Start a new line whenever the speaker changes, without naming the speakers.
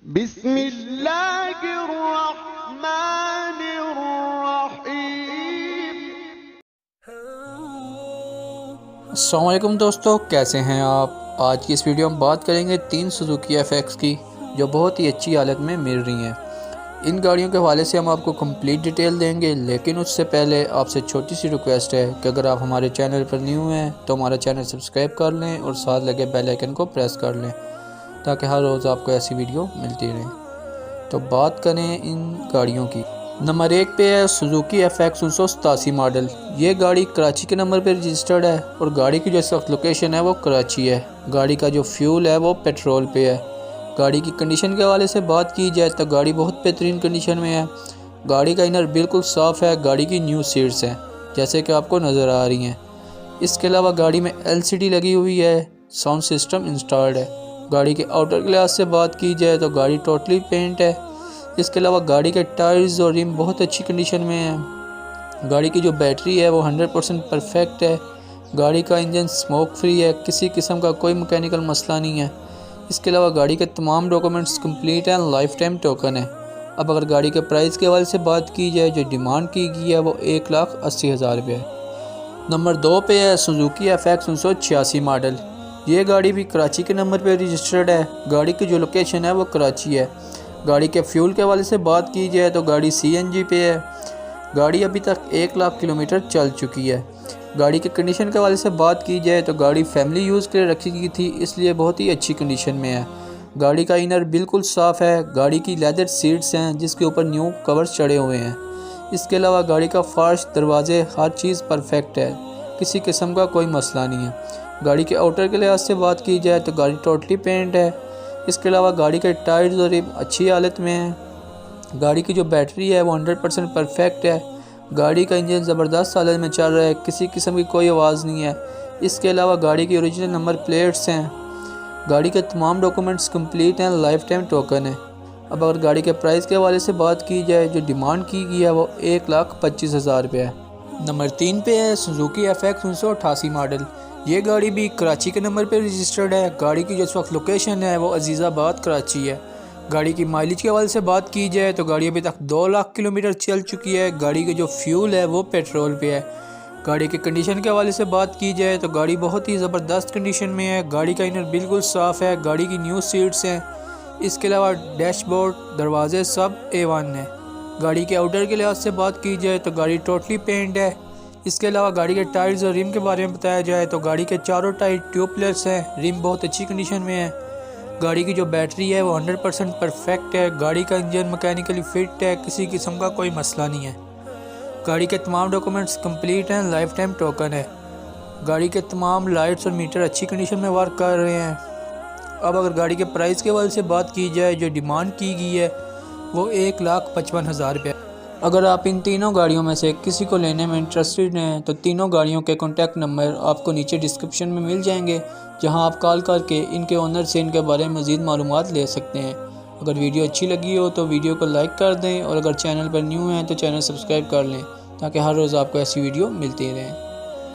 बिस्मिल्लाहिर्रहमानिर्रहीम।
अस्सलाम वालेकुम दोस्तों, कैसे हैं आप। आज की इस वीडियो में बात करेंगे 3 सुजुकी FX की जो बहुत ही अच्छी हालत में मिल रही हैं। इन गाड़ियों के हवाले से हम आपको कंप्लीट डिटेल देंगे, लेकिन उससे पहले आपसे छोटी सी रिक्वेस्ट है कि अगर आप हमारे चैनल पर न्यू हैं तो हमारा चैनल सब्सक्राइब कर लें और साथ लगे बेल आइकन को प्रेस कर लें ताकि हर रोज़ आपको ऐसी वीडियो मिलती रहे। तो बात करें इन गाड़ियों की। नंबर 1 पे है सुजुकी FX 1987 मॉडल। ये गाड़ी कराची के नंबर पे रजिस्टर्ड है और गाड़ी की जो इस वक्त लोकेशन है वो कराची है। गाड़ी का जो फ्यूल है वो पेट्रोल पे है। गाड़ी की कंडीशन के हवाले से बात की जाए तो गाड़ी बहुत बेहतरीन कंडीशन में है। गाड़ी का इनर बिल्कुल साफ़ है। गाड़ी की न्यू सीट्स हैं जैसे कि आपको नज़र आ रही हैं। इसके अलावा गाड़ी में LCD लगी हुई है, साउंड सिस्टम इंस्टॉल्ड है। गाड़ी के आउटर ग्लास से बात की जाए तो गाड़ी टोटली पेंट है। इसके अलावा गाड़ी के टायर्स और रिम बहुत अच्छी कंडीशन में है। गाड़ी की जो बैटरी है वो 100% परफेक्ट है। गाड़ी का इंजन स्मोक फ्री है, किसी किस्म का कोई मैकेनिकल मसला नहीं है। इसके अलावा गाड़ी के तमाम डॉक्यूमेंट्स कंप्लीट हैं, लाइफ टाइम टोकन है। अब अगर गाड़ी के प्राइस के हवाले से बात की जाए, जो डिमांड की गई है वो 1,80,000 रुपये है। नंबर 2 पे है सुजुकी FX 1986 मॉडल। ये गाड़ी भी कराची के नंबर पे रजिस्टर्ड है। गाड़ी की जो लोकेशन है वो कराची है। गाड़ी के फ्यूल के हवाले से बात की जाए तो गाड़ी CNG पे है। गाड़ी अभी तक 1,00,000 किलोमीटर चल चुकी है। गाड़ी के कंडीशन के हवाले से बात की जाए तो गाड़ी फैमिली यूज़ के लिए रखी गई थी, इसलिए बहुत ही अच्छी कंडीशन में है। गाड़ी का इनर बिल्कुल साफ़ है। गाड़ी की लेदर सीट्स हैं जिसके ऊपर न्यू कवर्स चढ़े हुए हैं। इसके अलावा गाड़ी का फर्श, दरवाजे, हर चीज़ परफेक्ट है, किसी किस्म का कोई मसला नहीं है। गाड़ी के आउटर के लिहाज से बात की जाए तो गाड़ी टोटली पेंट है। इसके अलावा गाड़ी के टायर्स और रिम अच्छी हालत में है। गाड़ी की जो बैटरी है वो 100% परफेक्ट है। गाड़ी का इंजन ज़बरदस्त हालत में चल रहा है, किसी किस्म की कोई आवाज़ नहीं है। इसके अलावा गाड़ी की ओरिजिनल नंबर प्लेट्स हैं। गाड़ी के तमाम डॉक्यूमेंट्स कंप्लीट हैं, लाइफ टाइम टोकन है। अब अगर गाड़ी के प्राइस के हवाले से बात की जाए, जो डिमांड की गई है वो 1,25,000 रुपये है। नंबर 3 पे है सुजुकी FX 1988 मॉडल। ये गाड़ी भी कराची के नंबर पे रजिस्टर्ड है। गाड़ी की जो इस वक्त लोकेशन है वो अजीज़ाबाद कराची है। गाड़ी की माइलेज के हवाले से बात की जाए तो गाड़ी अभी तक 2,00,000 किलोमीटर चल चुकी है। गाड़ी का जो फ्यूल है वो पेट्रोल पे है। गाड़ी की कंडीशन के हवाले से बात की जाए तो गाड़ी बहुत ही ज़बरदस्त कंडीशन में है। गाड़ी का इनर बिल्कुल साफ़ है। गाड़ी की न्यू सीट्स हैं। इसके अलावा डैशबोर्ड, दरवाजे सब A1 है। गाड़ी के आउटर के लिहाज से बात की जाए तो गाड़ी टोटली पेंट है। इसके अलावा गाड़ी के टायर्स और रिम के बारे में बताया जाए तो गाड़ी के चारों टायर ट्यूबलेस हैं। रिम बहुत अच्छी कंडीशन में है। गाड़ी की जो बैटरी है वो 100% परफेक्ट है। गाड़ी का इंजन मैकेनिकली फिट है, किसी किस्म का कोई मसला नहीं है। गाड़ी के तमाम डॉक्यूमेंट्स कंप्लीट हैं, लाइफ टाइम टोकन है। गाड़ी के तमाम लाइट्स और मीटर अच्छी कंडीशन में वर्क कर रहे हैं। अब अगर गाड़ी के प्राइस के हवाले से बात की जाए, जो डिमांड की गई है वो 1,55,000 रुपये। अगर आप इन तीनों गाड़ियों में से किसी को लेने में इंटरेस्टेड हैं तो तीनों गाड़ियों के कॉन्टैक्ट नंबर आपको नीचे डिस्क्रिप्शन में मिल जाएंगे, जहां आप कॉल करके इनके ओनर से इनके बारे में मज़ीद मालूमात ले सकते हैं। अगर वीडियो अच्छी लगी हो तो वीडियो को लाइक कर दें और अगर चैनल पर न्यू हैं तो चैनल सब्सक्राइब कर लें ताकि हर रोज़ आपको ऐसी वीडियो मिलती रहें।